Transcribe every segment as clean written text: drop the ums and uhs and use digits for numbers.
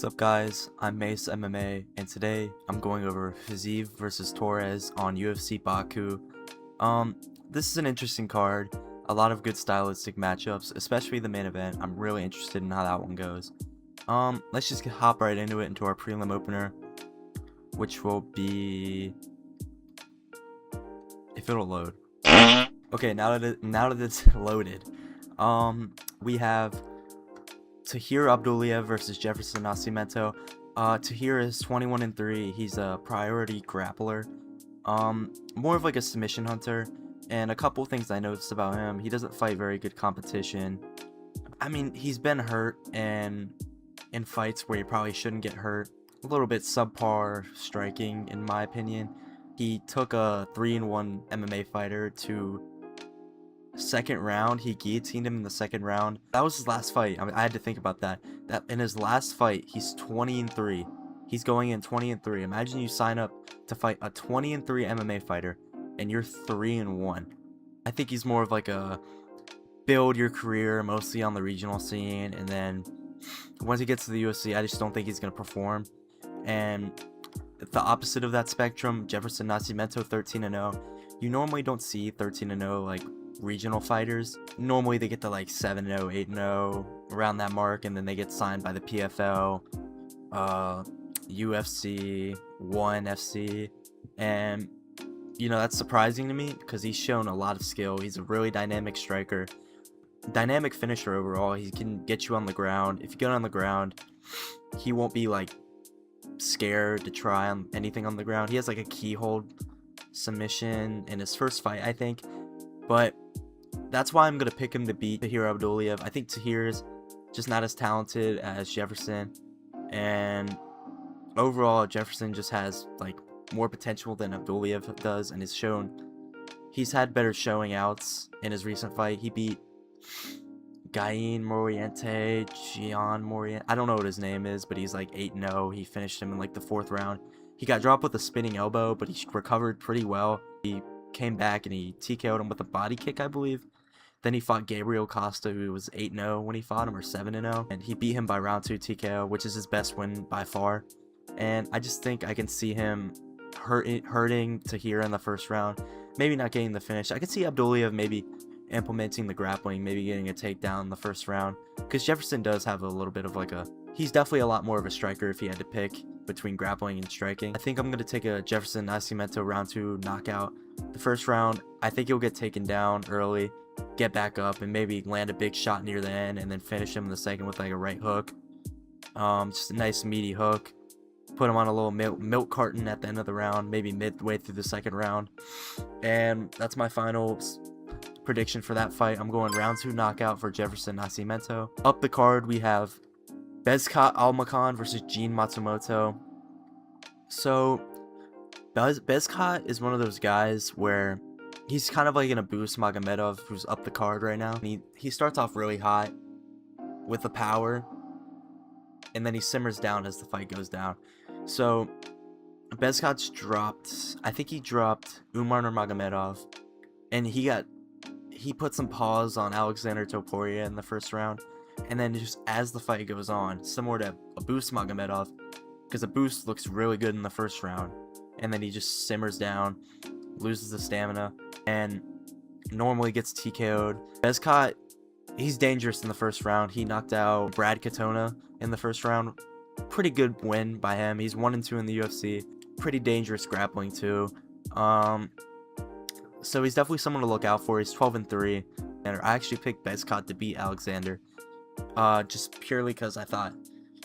What's up guys, I'm Mace MMA, and today I'm going over Fiziev versus Torres on UFC Baku. This is an interesting card, a lot of good stylistic matchups, especially the main event. I'm really interested in how that one goes. Let's just hop right into it, into our prelim opener, which will be, if it'll load. Okay, now that it's loaded, we have Tahir Abduliev versus Jefferson Nascimento. Tahir is 21-3. He's a priority grappler. More of like a submission hunter. And a couple things I noticed about him: he doesn't fight very good competition. I mean, he's been hurt and in fights where he probably shouldn't get hurt. A little bit subpar striking, in my opinion. He took a 3-1 MMA fighter to second round. He guillotined him in the second round. That was his last fight. I mean, I had to think about that. That in his last fight, he's 20-3. He's going in 20-3. Imagine you sign up to fight a 20-3 MMA fighter and you're 3-1. I think he's more of like a build your career mostly on the regional scene, and then once he gets to the UFC, I just don't think he's going to perform. And the opposite of that spectrum, Jefferson Nascimento, 13-0. You normally don't see 13-0 like regional fighters. Normally they get to like 7-0, 8-0, around that mark, and then they get signed by the PFL, UFC 1 FC, and you know, that's surprising to me because he's shown a lot of skill. He's a really dynamic striker, dynamic finisher overall. He can get you on the ground. If you get on the ground, he won't be like scared to try on anything on the ground. He has like a keyhole submission in his first fight, I think, but that's why I'm going to pick him to beat Tahir Abduliev. I think Tahir's just not as talented as Jefferson, and overall Jefferson just has like more potential than Abduliev does, and he's had better showing outs in his recent fight. He beat Gian Moriente, I don't know what his name is, but he's like 8-0. He finished him in like the 4th round. He got dropped with a spinning elbow, but he recovered pretty well. He came back and he TKO'd him with a body kick, I believe. Then he fought Gabriel Costa, who was 8-0 when he fought him, or 7-0, and he beat him by round 2 TKO, which is his best win by far. And I just think I can see him hurting Tahir in the first round, maybe not getting the finish. I could see Abduliev maybe implementing the grappling, maybe getting a takedown in the first round, because Jefferson does have a little bit of like he's definitely a lot more of a striker if he had to pick between grappling and striking. I think I'm going to take a Jefferson Nascimento round 2 knockout. The first round, I think he'll get taken down early, get back up, and maybe land a big shot near the end, and then finish him in the second with like a right hook. Just a nice meaty hook. Put him on a little milk carton at the end of the round, maybe midway through the second round. And that's my final prediction for that fight. I'm going round 2 knockout for Jefferson Nascimento. Up the card, we have Bezkat Almakhan versus Gene Matsumoto. So Bezkat is one of those guys where he's kind of like an Abus Magomedov, who's up the card right now. He starts off really hot with the power, and then he simmers down as the fight goes down. So Bezkat's dropped, I think he dropped Umar Nurmagomedov, and he put some pause on Alexander Topuria in the first round. And then just as the fight goes on, similar to Abus Magomedov, because Abus looks really good in the first round, and then he just simmers down, loses the stamina, and normally gets TKO'd. Bezkat, he's dangerous in the first round. He knocked out Brad Katona in the first round. Pretty good win by him. He's 1-2 in the UFC. Pretty dangerous grappling too. So he's definitely someone to look out for. He's 12-3, and I actually picked Bezkat to beat Alexander, just purely because I thought,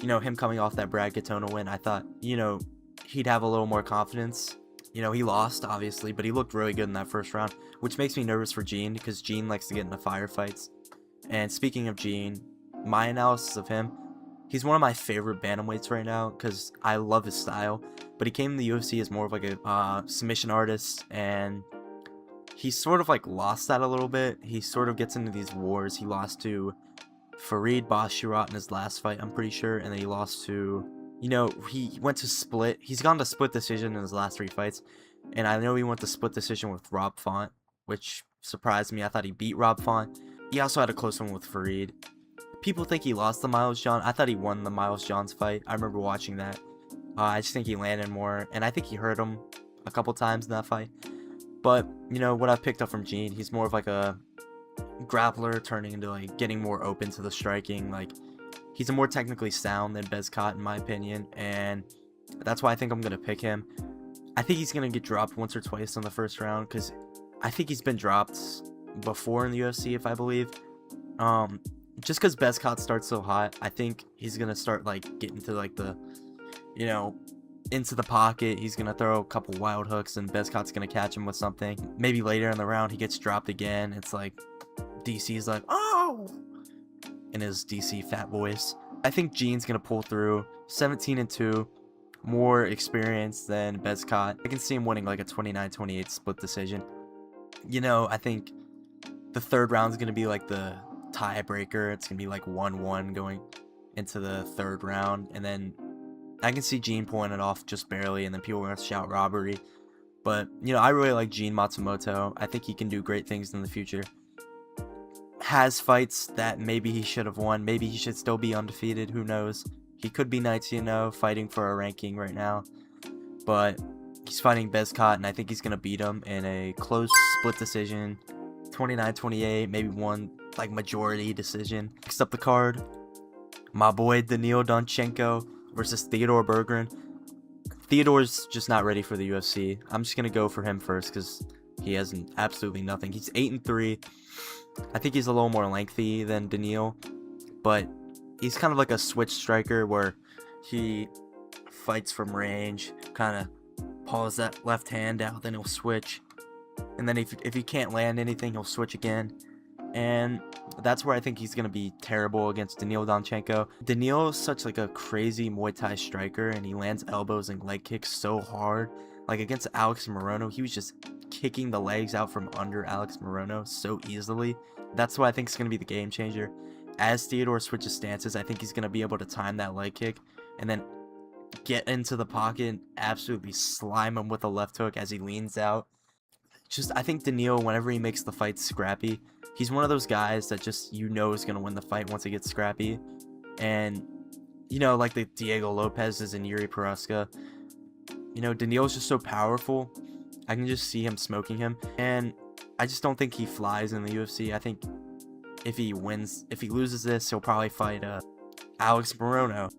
you know, him coming off that Brad Katona win, I thought, you know, he'd have a little more confidence. You know, he lost obviously, but he looked really good in that first round, which makes me nervous for Gene, because Gene likes to get into firefights. And speaking of Gene, my analysis of him, he's one of my favorite bantamweights right now because I love his style. But he came in the UFC as more of like a submission artist, and he's sort of like lost that a little bit. He sort of gets into these wars. He lost to Farid Bashirat in his last fight, I'm pretty sure, and then he lost to, you know, he went to split. He's gone to split decision in his last 3 fights, and I know he went to split decision with Rob Font, which surprised me. I thought he beat Rob Font. He also had a close one with Farid. People think he lost the Miles John. I thought he won the Miles Johns fight. I remember watching that. I just think he landed more, and I think he hurt him a couple times in that fight. But, you know, what I picked up from Gene, he's more of like a grappler turning into like getting more open to the striking. Like, he's a more technically sound than Bezcott in my opinion, and that's why I think I'm going to pick him. I think he's going to get dropped once or twice in the first round, because I think he's been dropped before in the UFC, if I believe. Just because Bezcott starts so hot, I think he's going to start like getting to like the, you know, into the pocket. He's going to throw a couple wild hooks and Bezcott's going to catch him with something. Maybe later in the round he gets dropped again. It's like DC's like, oh, in his DC fat voice. I think Gene's going to pull through. 17-2, more experience than Bezcott. I can see him winning like a 29-28 split decision. You know, I think the third round is going to be like the tiebreaker. It's going to be like 1-1 going into the third round, and then I can see Gene pulling it off just barely, and then people are going to shout robbery. But, you know, I really like Gene Matsumoto. I think he can do great things in the future. Has fights that maybe he should have won. Maybe he should still be undefeated. Who knows? He could be 19-0, fighting for a ranking right now. But he's fighting Bezcott, and I think he's going to beat him in a close split decision. 29-28, maybe one like majority decision. Next up the card, my boy Daniil Donchenko versus Theodore Berggren. Theodore's just not ready for the UFC. I'm just gonna go for him first because he has absolutely nothing. He's 8-3. I think he's a little more lengthy than Daniil, but he's kind of like a switch striker where he fights from range, kind of pulls that left hand out, then he'll switch, and then if he can't land anything, he'll switch again. And that's where I think he's going to be terrible against Daniil Donchenko. Daniil is such like a crazy Muay Thai striker, and he lands elbows and leg kicks so hard. Like against Alex Morono, he was just kicking the legs out from under Alex Morono so easily. That's what I think is going to be the game changer. As Theodore switches stances, I think he's going to be able to time that leg kick and then get into the pocket and absolutely slime him with a left hook as he leans out. I think Daniil, whenever he makes the fight scrappy, he's one of those guys that just, you know, is going to win the fight once it gets scrappy. And, you know, like the Diego Lopez's and Yuri Prochazka, you know, Daniil's just so powerful. I can just see him smoking him. And I just don't think he flies in the UFC. I think if he loses this, he'll probably fight Alex Morono.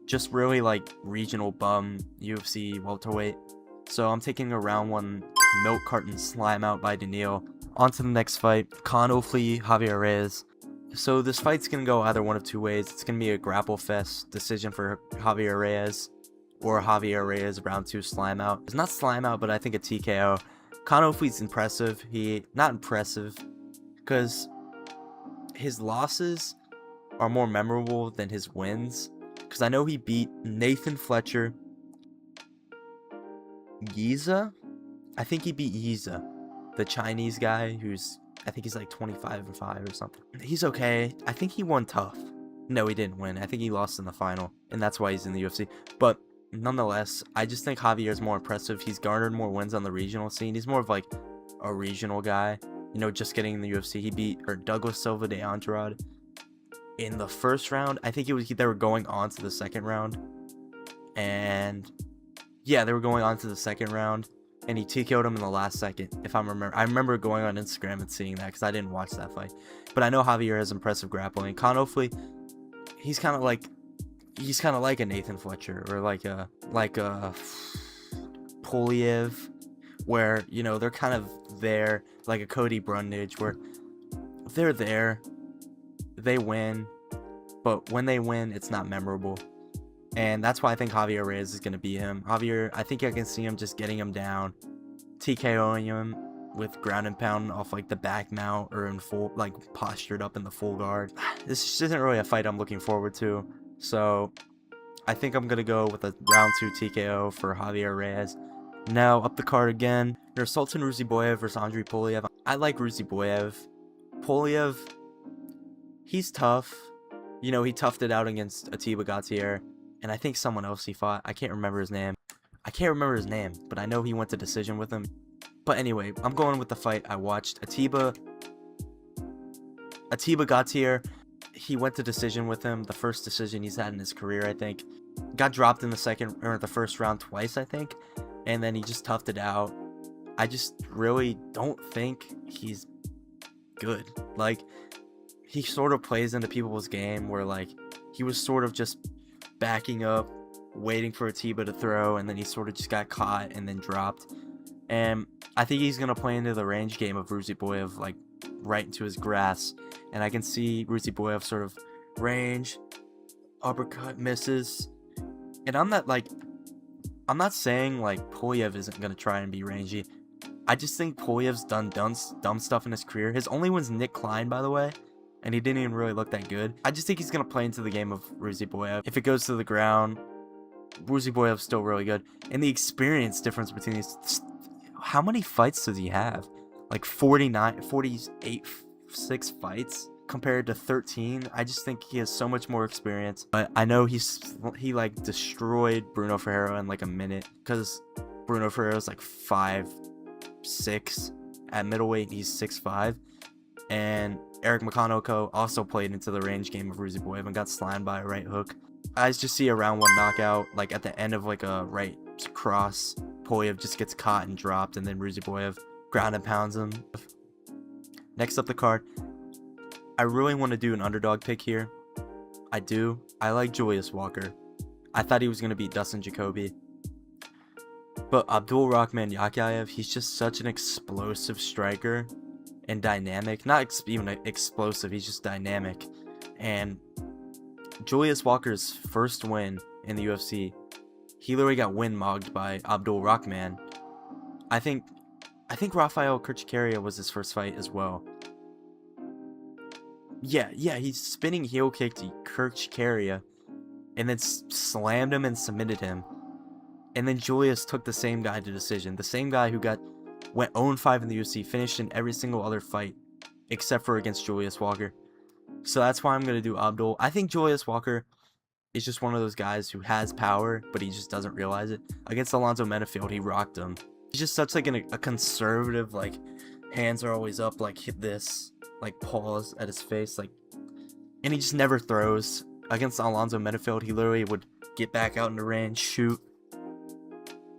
Just really like regional bum UFC welterweight. So I'm taking a round 1 milk carton slime out by Daniil. On to the next fight, Khan Ofli, Javier Reyes. So this fight's going to go either one of two ways. It's going to be a grapple fest decision for Javier Reyes, or Javier Reyes round 2 slime out. It's not slime out, but I think a TKO. Khan Ofli's impressive. Not impressive, because his losses are more memorable than his wins. Because I know he beat Nathan Fletcher, Yiza. I think he beat Yiza, the Chinese guy who's, I think he's like 25-5 or something. He's okay. I think he won tough. No, he didn't win. I think he lost in the final, and that's why he's in the UFC. But nonetheless, I just think Javier's more impressive. He's garnered more wins on the regional scene. He's more of like a regional guy, you know, just getting in the UFC. He beat Douglas Silva de Andrade in the first round. I think they were going on to the second round, and yeah, they were going on to the second round, and he TKO'd him in the last second, if I remember. I remember going on Instagram and seeing that, because I didn't watch that fight. But I know Javier has impressive grappling. Khan Ofli, he's kind of like a Nathan Fletcher, or like a Poliev, where, you know, they're kind of there, like a Cody Brundage, where they're there, they win, but when they win, it's not memorable. And that's why I think Javier Reyes is going to beat him. Javier, I think I can see him just getting him down, TKOing him with ground and pound off like the back mount, or in full, like postured up in the full guard. This just isn't really a fight I'm looking forward to. So I think I'm going to go with a round 2 TKO for Javier Reyes. Now up the card again, there's Sultan Ruziboyev versus Andrei Poliev. I like Ruziboyev. Poliev, he's tough. You know, he toughed it out against Atiba Gautier. And I think someone else he fought. I can't remember his name. But I know he went to decision with him. But anyway, I'm going with the fight I watched. Atiba Gautier, he went to decision with him, the first decision he's had in his career, I think. Got dropped in the first round twice, I think, and then he just toughed it out. I just really don't think he's good. Like, he sort of plays into people's game where, like, he was sort of just backing up, waiting for a Tiba to throw, and then he sort of just got caught and then dropped. And I think he's going to play into the range game of Ruziboyev, like, right into his grass. And I can see Ruziboyev sort of range, uppercut, misses. And I'm not saying, like, Polyev isn't going to try and be rangy. I just think Polyev's done dumb stuff in his career. His only win's Nick Klein, by the way, and he didn't even really look that good. I just think he's going to play into the game of Ruziboyev. If it goes to the ground, Ruziboyev's still really good. And the experience difference between these... How many fights does he have? Like 48, 6 fights compared to 13. I just think he has so much more experience. But I know he like destroyed Bruno Ferreira in like a minute, because Bruno Ferreira's like 5'6" at middleweight, and he's 6'5". And Eric Makanoko also played into the range game of Ruziboyev and got slammed by a right hook. I just see a round 1 knockout, like at the end of like a right cross. Polyev just gets caught and dropped, and then Ruziboyev ground and pounds him. Next up the card, I really want to do an underdog pick here. I do. I like Julius Walker. I thought he was going to beat Dustin Jacoby. But Abdul Rahman Yakayev, he's just such an explosive striker and dynamic. Not even explosive, he's just dynamic. And Julius Walker's first win in the UFC, he literally got win-mogged by Abdul Rahman. I think Rafael Kirchikaria was his first fight as well. Yeah, he spinning heel kicked Kirchikaria and then slammed him and submitted him. And then Julius took the same guy to decision. The same guy who went 0-5 in the UFC, finished in every single other fight except for against Julius Walker. So that's why I'm going to do Abdul. I think Julius Walker is just one of those guys who has power, but he just doesn't realize it. Against Alonzo Menafield, he rocked him. He's just such like a conservative, like, hands are always up, like, hit this, like, pause at his face, like, and he just never throws. Against Alonzo Menafield, he literally would get back out in the range, shoot,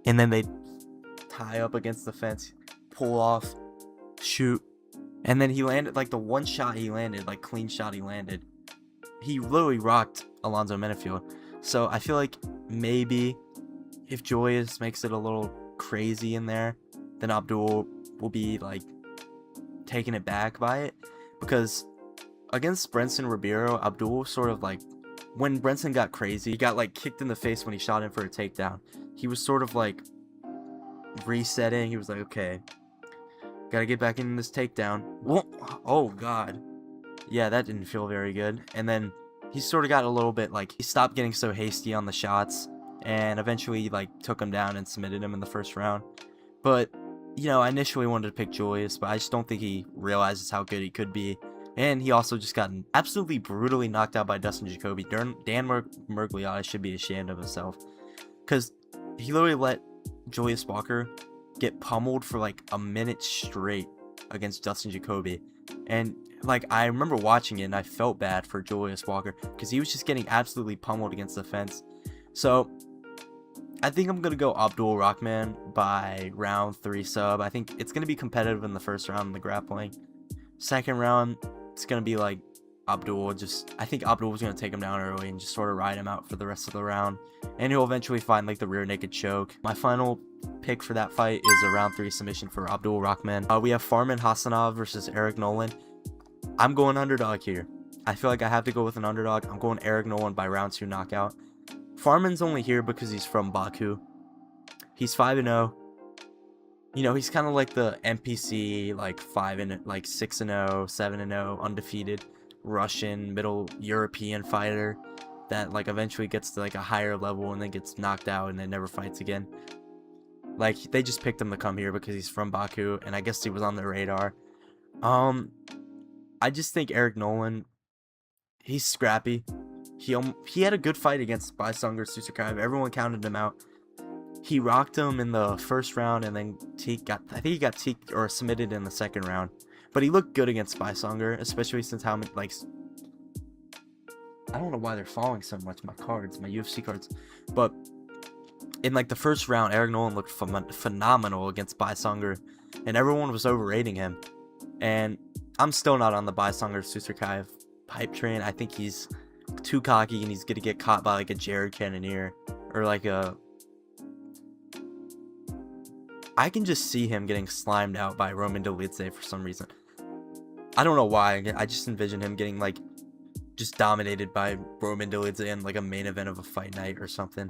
and then they'd tie up against the fence, pull off, shoot, and then he landed, like, the one shot he landed, like, clean shot he landed, he literally rocked Alonzo Menafield. So I feel like maybe if Julius makes it a little crazy in there, then Abdul will be, like, taken it back by it. Because against Brenson Ribeiro, Abdul sort of, like, when Brenson got crazy, he got, like, kicked in the face when he shot him for a takedown. He was sort of, like, resetting. He was like, okay, gotta get back in this takedown. Whoa. Oh god, yeah, that didn't feel very good. And then he sort of got a little bit, like, he stopped getting so hasty on the shots, and eventually, like, took him down and submitted him in the first round. But, you know, I initially wanted to pick Julius, but I just don't think he realizes how good he could be. And he also just got absolutely brutally knocked out by Dustin Jacoby. Dan Mergliotta should be ashamed of himself, because he literally let Julius Walker get pummeled for like a minute straight against Dustin Jacoby. And like, I remember watching it and I felt bad for Julius Walker because he was just getting absolutely pummeled against the fence. So I think I'm going to go Abdul Rahman by round 3 sub. I think it's going to be competitive in the first round in the grappling. Second round, it's going to be like Abdul. I think Abdul was going to take him down early and just sort of ride him out for the rest of the round. And he'll eventually find like the rear naked choke. My final pick for that fight is a round 3 submission for Abdul Rahman. We have Farman Hassanov versus Eric Nolan. I'm going underdog here. I feel like I have to go with an underdog. I'm going Eric Nolan by round 2 knockout. Farman's only here because he's from Baku. He's 5-0. You know, he's kind of like the NPC, like 6-0, 7-0, undefeated Russian middle European fighter that like eventually gets to like a higher level and then gets knocked out and then never fights again. Like, they just picked him to come here because he's from Baku, and I guess he was on their radar. I just think Eric Nolan, he's scrappy. He had a good fight against Baisungar Susakaev. Everyone counted him out. He rocked him in the first round, and then he got teaked or submitted in the second round. But he looked good against Baisungar, especially since how like I don't know why they're falling so much, my cards, my UFC cards. But in like the first round, Eric Nolan looked phenomenal against Baisonger, and everyone was overrating him. And I'm still not on the Baisonger Susurkaev hype train. I think he's too cocky, and he's gonna get caught by like a Jared Cannonier or like a. I can just see him getting slimed out by Roman Dolidze for some reason. I don't know why. I just envision him getting like just dominated by Roman Dolidze in like a main event of a fight night or something.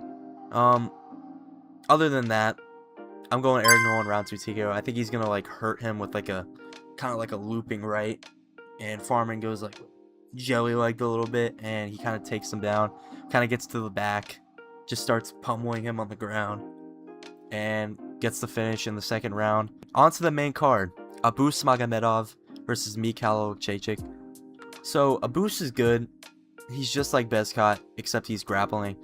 Other than that, I'm going Eric Nolan round 2 TKO. I think he's gonna like hurt him with like a kind of like a looping right, and Foreman goes like jelly-legged a little bit, and he kind of takes him down, kind of gets to the back, just starts pummeling him on the ground, and gets the finish in the second round. On to the main card, Abus Magomedov versus Mikhail Chechik. So Abus is good. He's just like Bezcott, except he's grappling.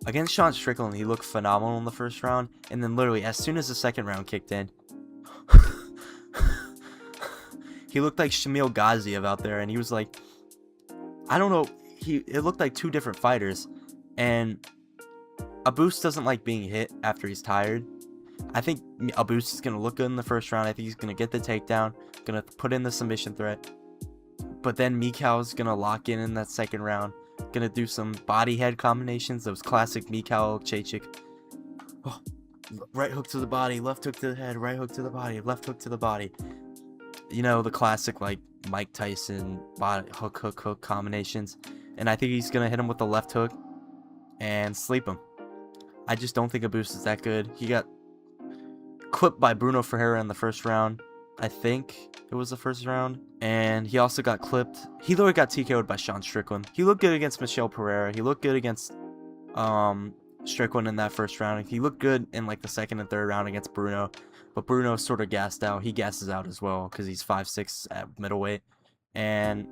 Against Sean Strickland, he looked phenomenal in the first round, and then literally as soon as the second round kicked in, he looked like Shamil Gaziev out there, and he was like, I don't know, it looked like two different fighters. And Abus doesn't like being hit after he's tired. I think Abus is going to look good in the first round. I think he's going to get the takedown, going to put in the submission threat. But then Mikhail's going to lock in that second round. Going to do some body head combinations, those classic Mikhail Chechik. Oh, right hook to the body, left hook to the head, right hook to the body, left hook to the body. You know, the classic like Mike Tyson body hook combinations. And I think he's going to hit him with the left hook and sleep him. I just don't think Abus is that good. He got clipped by Bruno Ferreira in the first round. I think it was the first round. And he also got clipped. He literally got TKO'd by Sean Strickland. He looked good against Michel Pereira. He looked good against Strickland in that first round. He looked good in like the second and third round against Bruno. But Bruno sort of gassed out. He gasses out as well because he's 5'6" at middleweight. And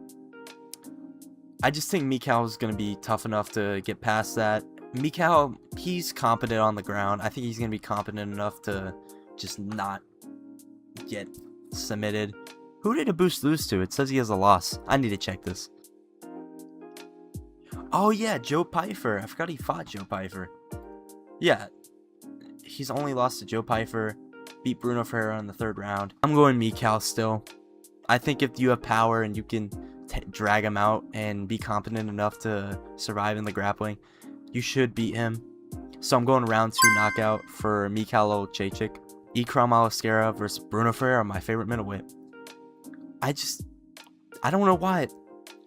I just think Mikhail is going to be tough enough to get past that. Mikhail, he's competent on the ground. I think he's going to be competent enough to just not get submitted. Who did Abus lose to? It says he has a loss. I need to check this. Oh yeah, Joe Pyfer. I forgot he fought Joe Pyfer. Yeah, he's only lost to Joe Pyfer. Beat Bruno Ferreira in the third round. I'm going Mikhail still. I think if you have power and you can drag him out and be competent enough to survive in the grappling, you should beat him. So I'm going round 2 knockout for Mikhail Chechik. Ikram Aliskerov versus Bruno Ferreira, my favorite middleweight. I don't know why.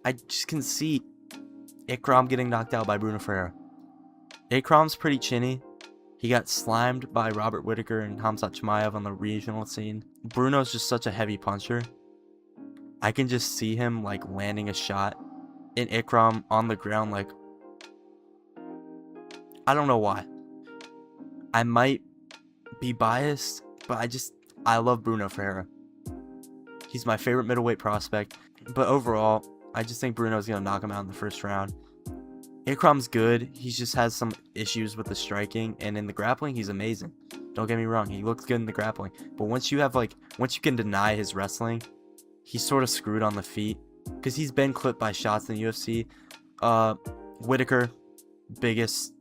I just can see Ikram getting knocked out by Bruno Ferreira. Ikram's pretty chinny. He got slimed by Robert Whittaker and Khamzat Chimaev on the regional scene. Bruno's just such a heavy puncher. I can just see him like landing a shot in Ikram on the ground. Like, I don't know why. I might be biased, but I love Bruno Ferreira. He's my favorite middleweight prospect. But overall, I just think Bruno's going to knock him out in the first round. Ikram's good. He just has some issues with the striking, and in the grappling, he's amazing. Don't get me wrong. He looks good in the grappling. But once you can deny his wrestling, he's sort of screwed on the feet because he's been clipped by shots in the UFC. Whittaker, biggest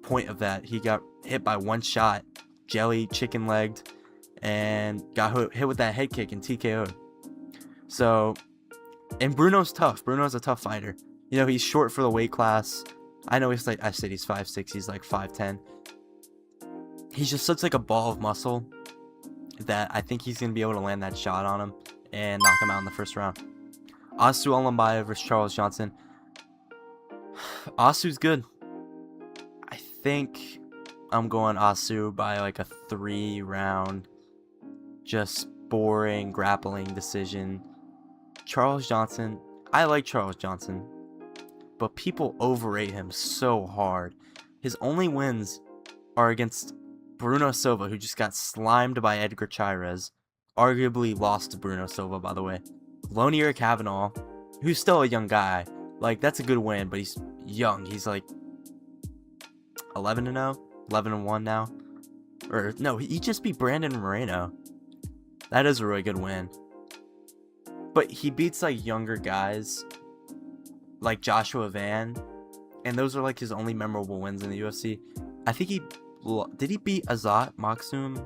point of that. He got hit by one shot, jelly, chicken legged, and got hit with that head kick and TKO'd. So, and Bruno's tough. Bruno's a tough fighter. You know, he's short for the weight class. I know he's like, I said he's 5'6", he's like 5'10". He's just such like a ball of muscle that I think he's going to be able to land that shot on him and knock him out in the first round. Asu Alambaya versus Charles Johnson. Asu's good. I think I'm going Asu by like a 3-round, just boring grappling decision. Charles Johnson, I like Charles Johnson, but people overrate him so hard. His only wins are against Bruno Silva, who just got slimed by Edgar Chairez. Arguably lost to Bruno Silva, by the way. Lonier Kavanaugh, who's still a young guy. Like, that's a good win, but he's young. He's like 11-0, 11-1 now. Or, no, he just beat Brandon Moreno. That is a really good win. But he beats, like, younger guys. like Joshua Van, and those are like his only memorable wins in the UFC. I think did he beat Azat Maksum?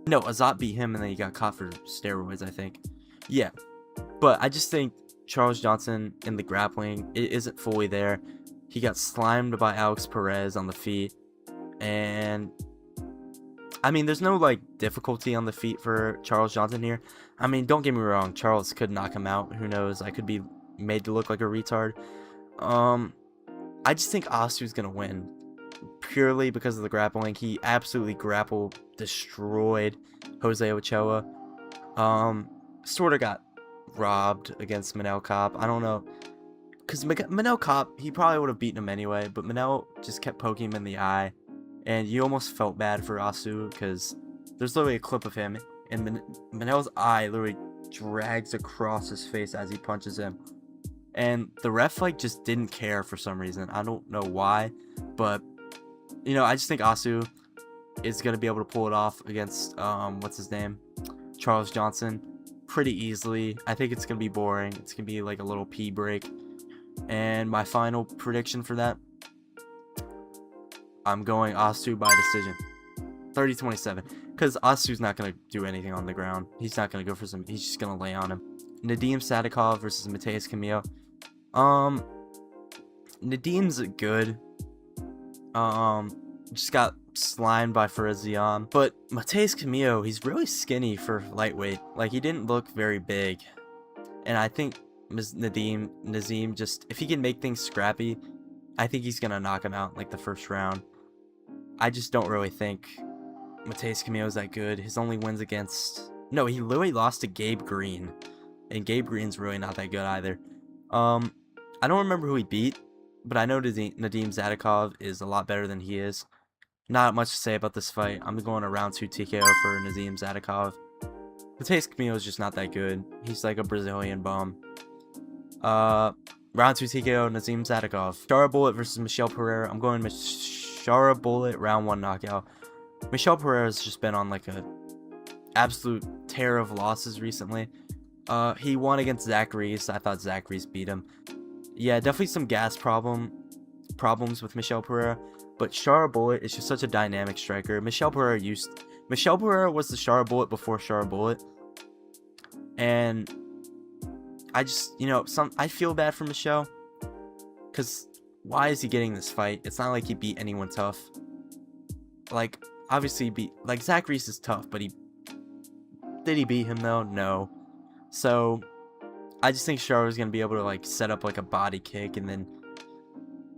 No, Azat beat him and then he got caught for steroids, I think. Yeah, but I just think Charles Johnson in the grappling, it isn't fully there. He got slimed by Alex Perez on the feet, and I mean, there's no like difficulty on the feet for Charles Johnson here. I mean, don't get me wrong, Charles could knock him out. Who knows? I could be made to look like a retard. I just think Asu's gonna win purely because of the grappling. He absolutely destroyed Jose Ochoa. Sort of got robbed against Manel Cop. I don't know, because Manel Cop, he probably would have beaten him anyway, but Manel just kept poking him in the eye, and you almost felt bad for Asu, because there's literally a clip of him, and Manel's eye literally drags across his face as he punches him, and the ref like just didn't care for some reason. I don't know why, but you know, I just think Asu is gonna be able to pull it off against what's his name, Charles Johnson, pretty easily. I think it's gonna be boring. It's gonna be like a little pee break. And my final prediction for that, I'm going Asu by decision, 30-27, because Asu's not gonna do anything on the ground. He's not gonna go for some. He's just gonna lay on him. Nadim Sadikov versus Mateus Camillo. Nadim's good. Just got slimed by Fiziev, but Mateus Camillo, he's really skinny for lightweight. Like, he didn't look very big, and I think Nazim, just if he can make things scrappy, I think he's gonna knock him out like the first round. I just don't really think Mateus Camillo is that good. His only wins against, no, he literally lost to Gabe Green, and Gabe Green's really not that good either. I don't remember who he beat, but I know Nadim Sadikov is a lot better than he is. Not much to say about this fight. I'm going to round 2 TKO for Nadim Sadikov. Mateus Camillo is just not that good. He's like a Brazilian bum. Round 2 TKO, Nadim Sadikov. Shara Bullet versus Michel Pereira. I'm going Shara Bullet, round 1 knockout. Michel Pereira's just been on like a absolute tear of losses recently. He won against Zach Reese. I thought Zach Reese beat him. Yeah, definitely some gas problems with Michel Pereira. But Shara Bullet is just such a dynamic striker. Michel Pereira was the Shara Bullet before Shara Bullet. And I just, you know, I feel bad for Michel, because why is he getting this fight? It's not like he beat anyone tough. Like, obviously like Zach Reese is tough, but did he beat him though? No. So I just think Shara is gonna be able to like set up like a body kick, and then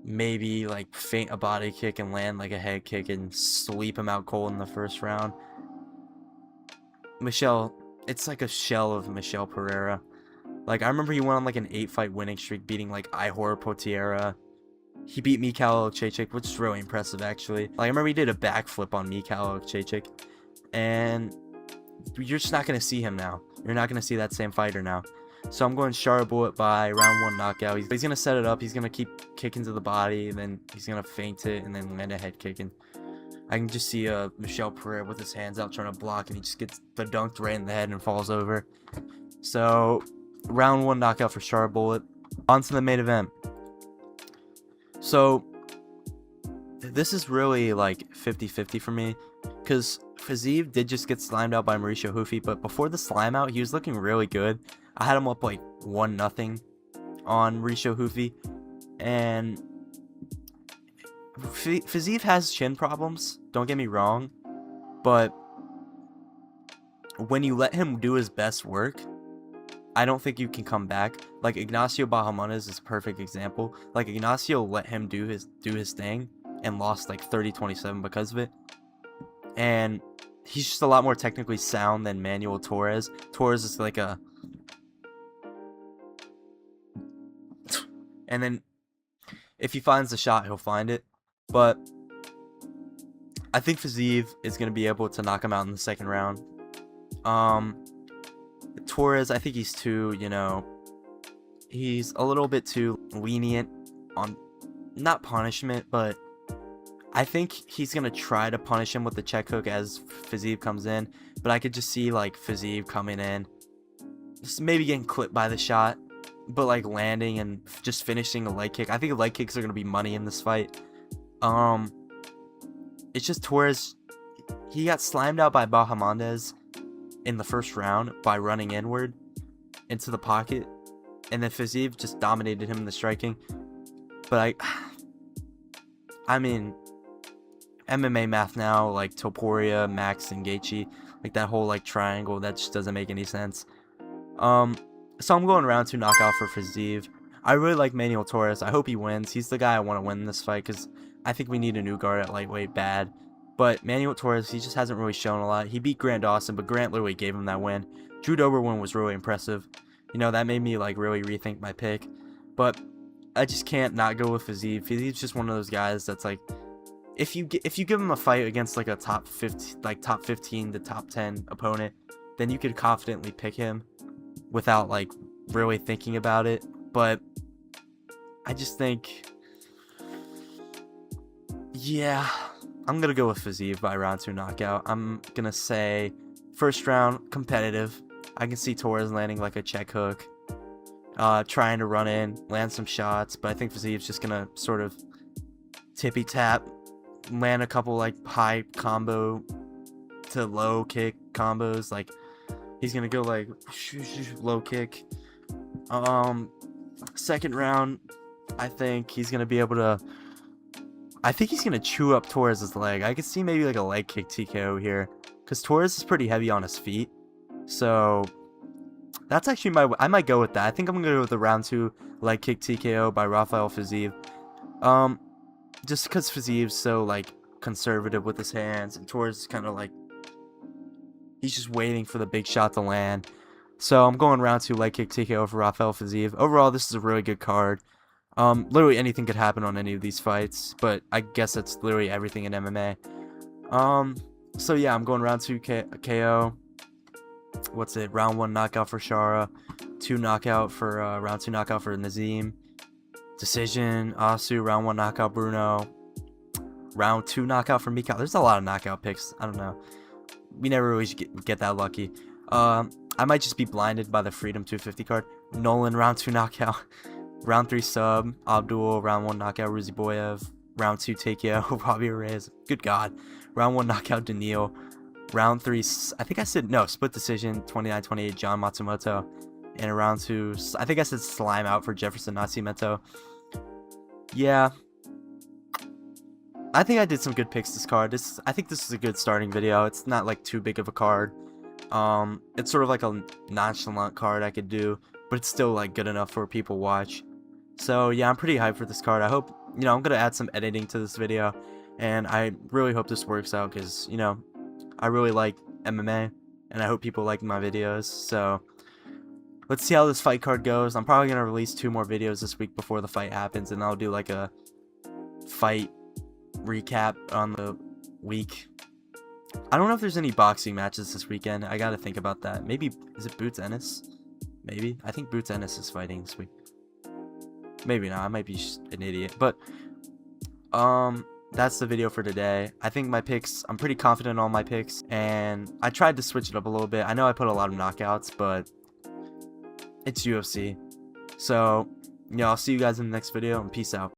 maybe like feint a body kick and land like a head kick and sweep him out cold in the first round. Michel, it's like a shell of Michel Pereira. Like, I remember he went on like an 8-fight winning streak, beating like Ihor Potiera. He beat Mikhail Chechik, which is really impressive actually. Like, I remember he did a backflip on Mikhail Chechik, and you're just not gonna see him now. You're not gonna see that same fighter now. So I'm going Shara Bullet by round 1 knockout. He's gonna set it up. He's gonna keep kicking to the body, and then he's gonna feint it and then land a head kick. And I can just see Michel Pereira with his hands out trying to block, and he just gets the dunked right in the head and falls over. So round 1 knockout for Shara Bullet. On to the main event. So this is really like 50-50 for me, because Fiziev did just get slimed out by Mauricio Hufi, but before the slime out, he was looking really good. I had him up like 1-0 on Mauricio Hufi, and Fiziev has chin problems, don't get me wrong, but when you let him do his best work, I don't think you can come back. Like, Ignacio Bahamondes is a perfect example. Like, Ignacio let him do his thing and lost like 30-27 because of it. And he's just a lot more technically sound than Manuel Torres. Torres is like a... And then if he finds the shot, he'll find it. But I think Fiziev is going to be able to knock him out in the second round. Torres, I think he's too, you know, he's a little bit too lenient on, not punishment, but I think he's going to try to punish him with the check hook as Fiziev comes in. But I could just see, like, Fiziev coming in, just maybe getting clipped by the shot, but like landing and just finishing a leg kick. I think leg kicks are gonna be money in this fight. It's just Torres. He got slammed out by Bahamondes in the first round by running inward into the pocket, and then Fiziev just dominated him in the striking. But I mean, MMA math now, like Topuria, Max, and Gaethje, like that whole like triangle, that just doesn't make any sense. So I'm going round 2 knockout for Fiziev. I really like Manuel Torres. I hope he wins. He's the guy I want to win this fight because I think we need a new guard at lightweight bad. But Manuel Torres, he just hasn't really shown a lot. He beat Grant Dawson, but Grant literally gave him that win. Drew Dober win was really impressive. You know, that made me like really rethink my pick. But I just can't not go with Fiziev. Fiziev's just one of those guys that's like, if you give him a fight against like a top 15 to top 10 opponent, then you could confidently pick him without like really thinking about it. But I just think, yeah, I'm gonna go with Fiziev by round 2 knockout. I'm gonna say first round competitive. I can see Torres landing like a check hook, trying to run in, land some shots, but I think Fiziev's just gonna sort of tippy tap, land a couple like high combo to low kick combos. Like he's gonna go like low kick. Second round, I think he's gonna be able to. I think he's gonna chew up Torres' leg. I could see maybe like a leg kick TKO here, because Torres is pretty heavy on his feet. So that's actually I might go with that. I think I'm gonna go with the round 2 leg kick TKO by Rafael Fiziev. Just because Fiziev's so like conservative with his hands, and Torres is kind of like he's just waiting for the big shot to land. So I'm going round 2 leg kick TKO for Rafael Fiziev. Overall, this is a really good card. Literally anything could happen on any of these fights, but I guess that's literally everything in MMA. So yeah, I'm going round 2 KO. What's it? Round 1 knockout for Shara. Round 2 knockout for Nazim. Decision, Asu. Round 1 knockout Bruno. Round 2 knockout for Mikal. There's a lot of knockout picks. I don't know. We never really get that lucky. I might just be blinded by the Freedom 250 card. Nolan, round 2 knockout. Round 3 sub, Abdul. Round 1 knockout, Ruziboyev. Round 2 TKO, Robbie Reyes. Good God. Round 1 knockout, Daniil. Round 3, I think I said, no, split decision, 29-28, John Matsumoto. And round 2, I think I said slime out for Jefferson Nascimento. Yeah. I think I did some good picks this card. I think this is a good starting video. It's not like too big of a card. It's sort of like a nonchalant card I could do, but it's still like good enough for people to watch. So yeah, I'm pretty hyped for this card. I hope, you know, I'm gonna add some editing to this video, and I really hope this works out, because, you know, I really like MMA, and I hope people like my videos. So let's see how this fight card goes. I'm probably gonna release 2 more videos this week before the fight happens, and I'll do like a fight recap on the week. I don't know if there's any boxing matches this weekend. I gotta think about that. Maybe, is it Boots Ennis? Maybe. I think Boots Ennis is fighting this week. Maybe not. I might be just an idiot. But that's the video for today. I think my picks, I'm pretty confident in all my picks, and I tried to switch it up a little bit. I know I put a lot of knockouts, but it's UFC. So, yeah, I'll see you guys in the next video, and peace out.